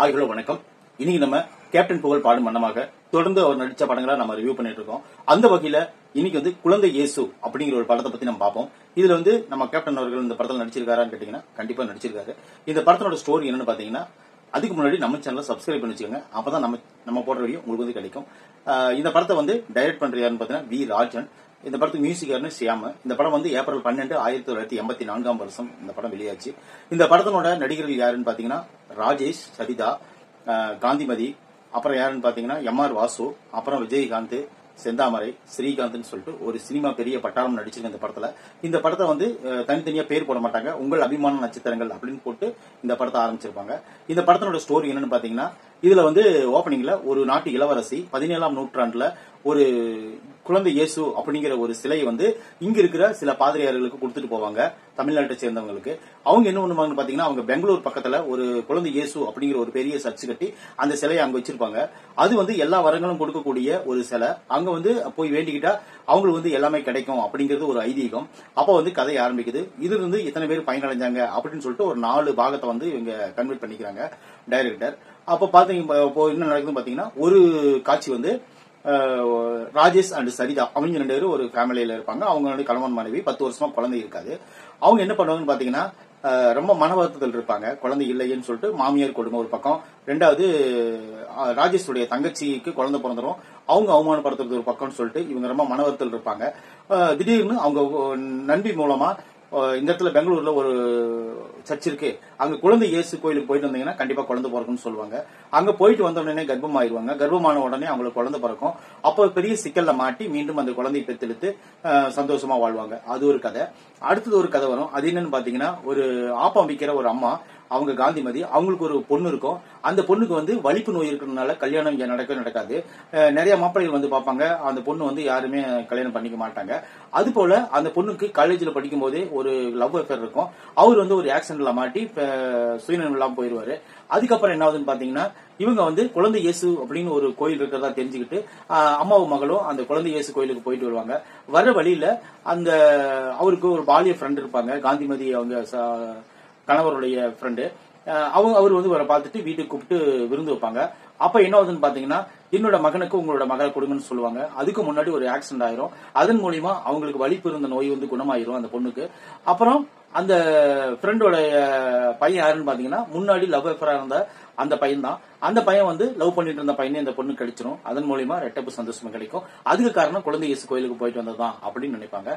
Hello வணக்கம். இன்னைக்கு நம்ம கேப்டன் புகழ் பாடும் வண்ணமாக தொடர்ந்து அவர் நடிச்ச படங்களை நம்ம ரிவ்யூ பண்ணிட்டு இருக்கோம். அந்த வகையில இன்னைக்கு குழந்தை இயேசு அப்படிங்கிற ஒரு படத்தை பத்தி நம்ம பார்ப்போம். இதுல நம்ம கேப்டன் அவர்கள் இந்த படத்தில் நடிச்சிருக்காரான்னு கேட்டீங்கன்னா கண்டிப்பா நடிச்சிருக்காரு. இந்த படத்தோட ஸ்டோரி என்னன்னு பாத்தீங்கன்னா, அதுக்கு முன்னாடி நம்ம சேனலை சப்ஸ்கிரைப் பண்ணி வச்சுக்கோங்க. அப்பதான் நம்ம போடுற வீடியோ உங்களுக்கு கிடைக்கும். இந்த படத்தை டைரக்ட் பண்ற யாருன்னு பாத்தீங்கன்னா வி ராஜன். இந்த படத்துக்கு மியூசிக் சியாம. இந்த படம் ஏப்ரல் 12, 1984 இந்த படம் வெளியாச்சு. இந்த படத்தினோட நடிகர்கள் யாருன்னு பாத்தீங்கன்னா ராஜேஷ், சரிதா, காந்திமதி, அப்புறம் யாருன்னு பாத்தீங்கன்னா எம்.ஆர். வாசு, அப்புறம் விஜயகாந்த், செந்தாமரை, ஸ்ரீகாந்த் சொல்லிட்டு ஒரு சினிமா பெரிய பட்டாளம் நடிச்சிருக்க இந்த படத்துல. இந்த படத்தை தனித்தனியா பேர் போட மாட்டாங்க, உங்கள் அபிமான நட்சத்திரங்கள் அப்படின்னு போட்டு இந்த படத்தை ஆரம்பிச்சிருப்பாங்க. இந்த படத்தினோட ஸ்டோரி என்னன்னு பாத்தீங்கன்னா, இதுல ஓபனிங்ல ஒரு நாட்டு இளவரசி 17ஆம் நூற்றாண்டுல ஒரு குழந்தை இயேசு அப்படிங்கிற ஒரு சிலையை இங்க இருக்கிற சில பாதிரியார்களுக்கு கொடுத்துட்டு போவாங்க, தமிழ்நாட்டை சேர்ந்தவங்களுக்கு. அவங்க என்ன பண்ணுவாங்கன்னு பாத்தீங்கன்னா, அவங்க பெங்களூர் பக்கத்துல ஒரு குழந்தை இயேசு அப்படிங்கிற ஒரு பெரிய சர்ச் கட்டி அந்த சிலையை அங்க வச்சிருப்பாங்க. அது எல்லா வரங்களும் கொடுக்கக்கூடிய ஒரு சிலை. அங்க போய் வேண்டிக்கிட்டா அவங்களுக்கு எல்லாமே கிடைக்கும் அப்படிங்கிறது ஒரு ஐதீகம். அப்ப கதை ஆரம்பிக்குது. இதுல இருந்து இத்தனை பேர் பயனடைஞ்சாங்க அப்படின்னு சொல்லிட்டு ஒரு 4 பாகத்தை இவங்க கன்வெர்ட் பண்ணிக்கிறாங்க டைரக்டர். அப்ப பாத்தீங்க என்ன நடக்குதுன்னு பாத்தீங்கன்னா, ஒரு காட்சி ராஜேஷ் அண்ட் சரிதா அவங்க 2 பேரும் ஒரு ஃபேமிலியில இருப்பாங்க. அவங்க கணவன் மனைவி, 10 வருஷமா குழந்தை இருக்காது. அவங்க என்ன பண்ணுவாங்கன்னு பாத்தீங்கன்னா, ரொம்ப மன வருத்தத்தில் இருப்பாங்க. குழந்தை இல்லைன்னு சொல்லிட்டு மாமியார் கொடுமை ஒரு பக்கம், 2வது ராஜேஷுடைய தங்கச்சிக்கு குழந்தை பிறந்துரும், அவங்க அவமானப்படுத்துறது ஒரு பக்கம்னு சொல்லிட்டு இவங்க ரொம்ப மன வருத்தத்தில் இருப்பாங்க. திடீர்னு அவங்க நண்பி மூலமா இந்த இடத்துல பெங்களூர்ல ஒரு சர்ச் இருக்கு, அங்க குழந்தை இயேசு கோயிலுக்கு போயிட்டு வந்தீங்கன்னா கண்டிப்பா குழந்தை பிறக்கும்னு சொல்லுவாங்க. அங்க போயிட்டு வந்த உடனே கர்ப்பமாயிருவாங்க. கர்ப்பமான உடனே அவங்களுக்கு குழந்தை பிறக்கும். அப்போ பெரிய சிக்கல்ல மாட்டி மீண்டும் அந்த குழந்தையை பெற்றெடுத்து சந்தோஷமா வாழ்வாங்க. அது ஒரு கதை. அடுத்தது ஒரு கதை வரும். அது என்னன்னு பாத்தீங்கன்னா, ஒரு ஆப்பம் விக்கிற ஒரு அம்மா, அவங்க காந்திமதி, அவங்களுக்கு ஒரு பொண்ணு இருக்கும். அந்த பொண்ணுக்கு வலிப்பு நோய் இருக்கிறதுனால கல்யாணம் இங்க நடக்காது. நிறைய மாப்பிள்ளைகள் பார்ப்பாங்க, அந்த பொண்ணு யாருமே கல்யாணம் பண்ணிக்க மாட்டாங்க. அது போல அந்த பொண்ணுக்கு காலேஜ்ல படிக்கும் போதே ஒரு லவ் அஃபேர் இருக்கும். அவர் ஒரு ஆக்சிடென்ட்ல மாட்டி சுயநலம் இல்லாம போயிருவாரு. அதுக்கப்புறம் என்ன ஆகுதுன்னு பாத்தீங்கன்னா, இவங்க குழந்தை இயேசு அப்படின்னு ஒரு கோயில் இருக்கிறதா தெரிஞ்சுக்கிட்டு அம்மாவும் மகளும் அந்த குழந்தை இயேசு கோயிலுக்கு போயிட்டு வருவாங்க. வர வழியில அந்த அவருக்கு ஒரு பாலிய ஃப்ரெண்ட் இருப்பாங்க, காந்திமதி அவங்க கணவருடைய ஃப்ரெண்டு. அவர் அவரை பார்த்துட்டு வீட்டுக்கு கூப்பிட்டு விருந்து வைப்பாங்க. அப்ப என்ன ஆகுதுன்னு பாத்தீங்கன்னா, என்னோட மகனுக்கு உங்களோட மகளை கொடுங்கன்னு சொல்லுவாங்க. அதுக்கு முன்னாடி ஒரு ஆக்சிடென்ட் ஆயிரும். அதன் மூலியமா அவங்களுக்கு வலிப்பு இருந்த நோய் குணமாயிரும் அந்த பொண்ணுக்கு. அப்புறம் அந்த ஃப்ரெண்டோட பையன் யாருன்னு பாத்தீங்கன்னா, முன்னாடி லவ் அஃபேரா இருந்த அந்த பையன் தான். அந்த பையன் லவ் பண்ணிட்டு இருந்த பையனே அந்த பொண்ணு கிடைச்சிரும். அதன் மூலியமா ரெட்டப்பு சந்தோஷமா கிடைக்கும். அதுக்கு காரணம் குழந்தை இயேசு கோயிலுக்கு போயிட்டு வந்ததுதான் அப்படின்னு நினைப்பாங்க.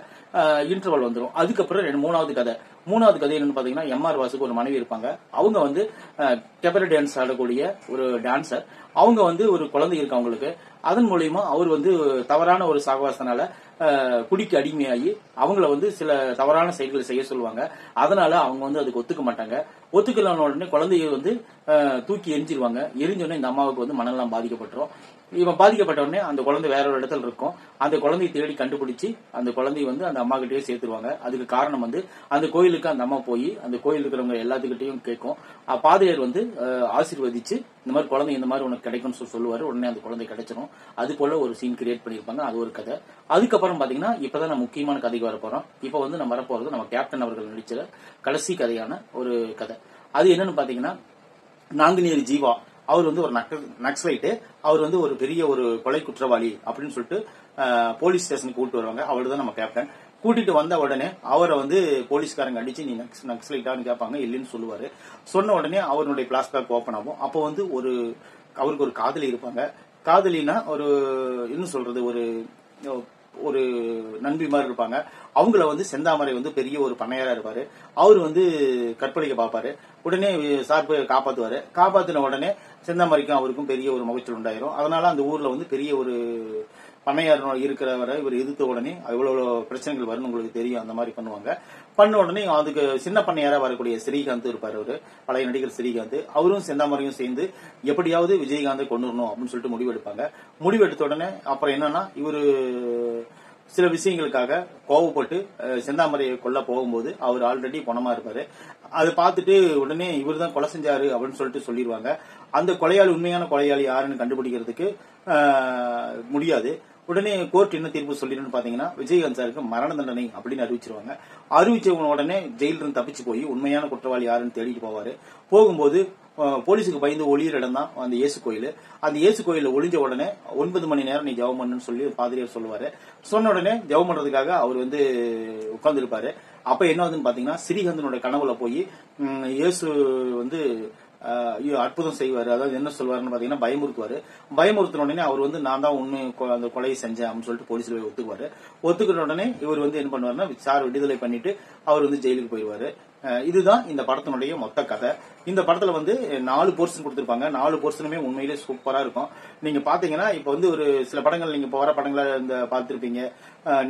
இன்டர்வல் வந்துடும். அதுக்கப்புறம் 3வது கதை. 3வது கதை என்னன்னு பாத்தீங்கன்னா, எம்.ஆர். வாசுக்கு ஒரு மனைவி இருப்பாங்க. அவங்க கெபரே டான்ஸ் ஆடக்கூடிய ஒரு டான்சர். அவங்க ஒரு குழந்தை இருக்கு அவங்களுக்கு. அதன் மூலியமா அவர் தவறான ஒரு சாகவாசனால குடிக்கு அடிமையாகி அவங்கள சில தவறான செயல்களை செய்ய சொல்லுவாங்க. அதனால அவங்க அதுக்கு ஒத்துக்க மாட்டாங்க. ஒத்துக்கலான உடனே குழந்தைய தூக்கி எரிஞ்சிருவாங்க. எரிஞ்சோடனே இந்த அம்மாவுக்கு மனநலம் பாதிக்கப்பட்டுரும். இவன் பாதிக்கப்பட்ட உடனே அந்த குழந்தை வேற ஒரு இடத்துல இருக்கும். அந்த குழந்தையை தேடி கண்டுபிடிச்சு அந்த குழந்தைய அந்த அம்மா கிட்டே சேர்த்துருவாங்க. அதுக்கு காரணம் அந்த கோயிலுக்கு அந்த அம்மா போய் அந்த கோயில் இருக்கிறவங்க எல்லாத்துக்கிட்டையும் கேட்கும். பாதையர் ஆசீர்வதிச்சு இந்த மாதிரி குழந்தை இந்த மாதிரி உனக்கு கிடைக்கும்னு சொல்லுவாரு. உடனே அந்த குழந்தை கிடைச்சிடும். அது போல ஒரு சீன் கிரியேட் பண்ணிருப்பாங்க. அது ஒரு கதை. அதுக்கப்புறம் பாத்தீங்கன்னா, இப்பதான் நம்ம முக்கியமான கதைக்கு வர போறோம். இப்ப நம்ம வரப்போறது நம்ம கேப்டன் அவர்கள் நடிச்ச கடைசி கதையான ஒரு கதை. அது என்னன்னு பாத்தீங்கன்னா, நாங்குநேரி ஜீவா அவர் ஒரு நக்சலைட்டு. அவர் ஒரு பெரிய ஒரு கொலை குற்றவாளி அப்படின்னு சொல்லிட்டு போலீஸ் ஸ்டேஷனுக்கு கூப்பிட்டு வருவாங்க. அவரு தான் நம்ம கேப்டன். கூட்டிட்டு வந்த உடனே அவரை போலீஸ்காரங்க அடிச்சு நீ நக்சலைட்டான்னு கேட்பாங்க. இல்லைன்னு சொல்லுவாரு. சொன்ன உடனே அவருடைய பிளாஷ்பேக் ஓபன் ஆகும். அப்போ அவருக்கு ஒரு காதலி இருப்பாங்க. காதலினா ஒரு என்ன சொல்றது, ஒரு நண்பி மாதிரி இருப்பாங்க. அவங்கள செந்தாமரை பெரிய ஒரு பண்ணையாரா இருப்பாரு. அவரு கற்பழிக்க பாப்பாரு. உடனே சார் போய் காப்பாத்துவாரு. காப்பாத்தின உடனே செந்தாமரைக்கும் அவருக்கும் பெரிய ஒரு மகிழ்ச்சி உண்டாயிரும். அதனால அந்த ஊர்ல பெரிய ஒரு பண்ணையார் இருக்கிறவரை இவர் எதிர்த்த உடனே எவ்வளவு பிரச்சனைகள் வரும்னு உங்களுக்கு தெரியும். அந்த மாதிரி பண்ணுவாங்க. பண்ண உடனே அதுக்கு சின்ன பண்ணையாரா வரக்கூடிய ஸ்ரீகாந்த் இருப்பாரு. அவரு பழைய நடிகர் ஸ்ரீகாந்த். அவரும் செந்தாமரையும் சேர்ந்து எப்படியாவது விஜயகாந்தை கொண்டு வரணும் அப்படின்னு சொல்லிட்டு முடிவெடுப்பாங்க. முடிவெடுத்த உடனே அப்புறம் என்னன்னா, இவரு சில விஷயங்களுக்காக கோவப்பட்டு செந்தாமரையை கொல்ல போகும்போது அவர் ஆல்ரெடி பணமா இருப்பாரு. அதை பார்த்துட்டு உடனே இவர் தான் கொலை செஞ்சாரு அப்படின்னு சொல்லிட்டு சொல்லிடுவாங்க. அந்த கொலையாளி உண்மையான கொலையாளி யாருன்னு கண்டுபிடிக்கிறதுக்கு முடியாது. உடனே கோர்ட் என்ன தீர்ப்பு சொல்லிடுன்னு பாத்தீங்கன்னா, விஜயகாந்த் சாருக்கு மரண தண்டனை அப்படின்னு அறிவிச்சிருவாங்க. அறிவிச்ச உடனே ஜெயிலிருந்து தப்பிச்சு போய் உண்மையான குற்றவாளி யாருன்னு தேடிட்டு போவாரு. போகும்போது போலீஸுக்கு பயந்து ஒளியிற இடம் தான் அந்த இயேசு கோயில். அந்த இயேசு கோயில ஒளிஞ்ச உடனே 9 மணி நேரம் நீ ஜெபம் பண்ணுன்னு சொல்லி பாதிரியார் சொல்லுவாரு. சொன்ன உடனே ஜெபம் பண்றதுக்காக அவர் வந்து உட்கார்ந்துருப்பாரு. அப்ப என்ன ஆகுதுன்னு பாத்தீங்கன்னா, ஸ்ரீகந்தனுடைய கனவுல போய் இயேசு வந்து அற்புதம் செய்வாரு. அதாவது என்ன சொல்வாருன்னு பாத்தீங்கன்னா, பயமுறுத்தின உடனே அவர் வந்து நான் தான் ஒண்ணு அந்த கொலையை செஞ்சேன் அப்படின்னு சொல்லிட்டு போலீஸ்ல போய் ஒத்துக்குவாரு. ஒத்துக்கிற உடனே இவர் வந்து என்ன பண்ணுவாருன்னா, சார் விடுதலை பண்ணிட்டு அவர் வந்து ஜெயிலுக்கு போயிடுவாரு. இதுதான் இந்த படத்தினுடைய மொத்த கதை. இந்த படத்துல வந்து 4 போர்ஷன் கொடுத்திருப்பாங்க. 4 போர்ஷனுமே உண்மையிலே சூப்பரா இருக்கும். நீங்க பாத்தீங்கன்னா, இப்ப வந்து ஒரு சில படங்கள் நீங்க வர படங்களை இந்த பார்த்திருப்பீங்க.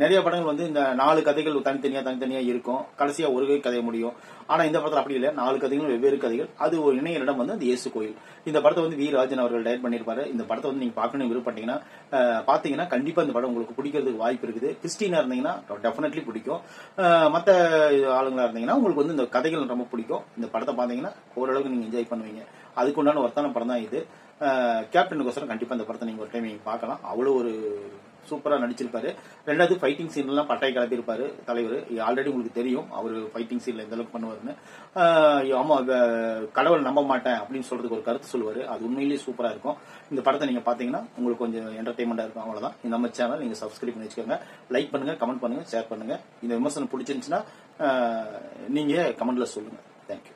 நிறைய படங்கள் வந்து இந்த 4 கதைகள் தனித்தனியா இருக்கும். கடைசியா ஒரு கதை முடியும். ஆனா இந்த படத்துல அப்படி இல்ல, 4 கதைகளும் வெவ்வேறு கதைகள். அது ஒரு இணைய இடம் வந்து அந்த இயேசு கோயில். இந்த படத்தை வந்து வி ராஜன் அவர்கள் டைரக்ட் பண்ணிருப்பாரு. இந்த படத்தை வந்து நீங்க பார்க்கணும் விருப்பப்பட்டீங்கன்னா பாத்தீங்கன்னா கண்டிப்பா இந்த படம் உங்களுக்கு பிடிக்கிறதுக்கு வாய்ப்பு இருக்குது. கிறிஸ்டினா இருந்தீங்கன்னா டெஃபினெட்லி பிடிக்கும். மத்த ஆளுங்களா இருந்தீங்கன்னா உங்களுக்கு வந்து இந்த கதைகள் ரொம்ப பிடிக்கும். இந்த படத்தை பாத்தீங்கன்னா ஓரளவுக்கு நீங்க என்ஜாய் பண்ணுவீங்க. அதுக்கு உண்டான ஒருத்தான படம் தான் இது. கேப்டனுக்கோசரம் கண்டிப்பா இந்த படத்தை நீங்க ஒரு டைம் பார்க்கலாம். அவ்வளவு ஒரு சூப்பரா நடிச்சிருப்பாரு. ரெண்டாவது ஃபைட்டிங் சீன் எல்லாம் பட்டாய் கிளப்பியிருப்பாரு தலைவர். ஆல்ரெடி உங்களுக்கு தெரியும் அவர் ஃபைட்டிங் சீன்ல எந்த அளவுக்கு பண்ணுவாருன்னு. ஆமா, கடவுள் நம்ப மாட்டேன் அப்படின்னு சொல்றதுக்கு ஒரு கருத்து சொல்லுவாரு. அது உண்மையிலேயே சூப்பரா இருக்கும். இந்த படத்தை நீங்க பாத்தீங்கன்னா உங்களுக்கு கொஞ்சம் என்டர்டைன்மெண்டா இருக்கும். அவ்வளவுதான். நம்ம சேனல் நீங்க சப்ஸ்கிரைப் பண்ணி வச்சுக்கோங்க. லைக் பண்ணுங்க, கமெண்ட் பண்ணுங்க, ஷேர் பண்ணுங்க. இந்த விமர்சனம் பிடிச்சிருந்துச்சுன்னா நீங்க கமெண்ட்ல சொல்லுங்க. தேங்க்யூ.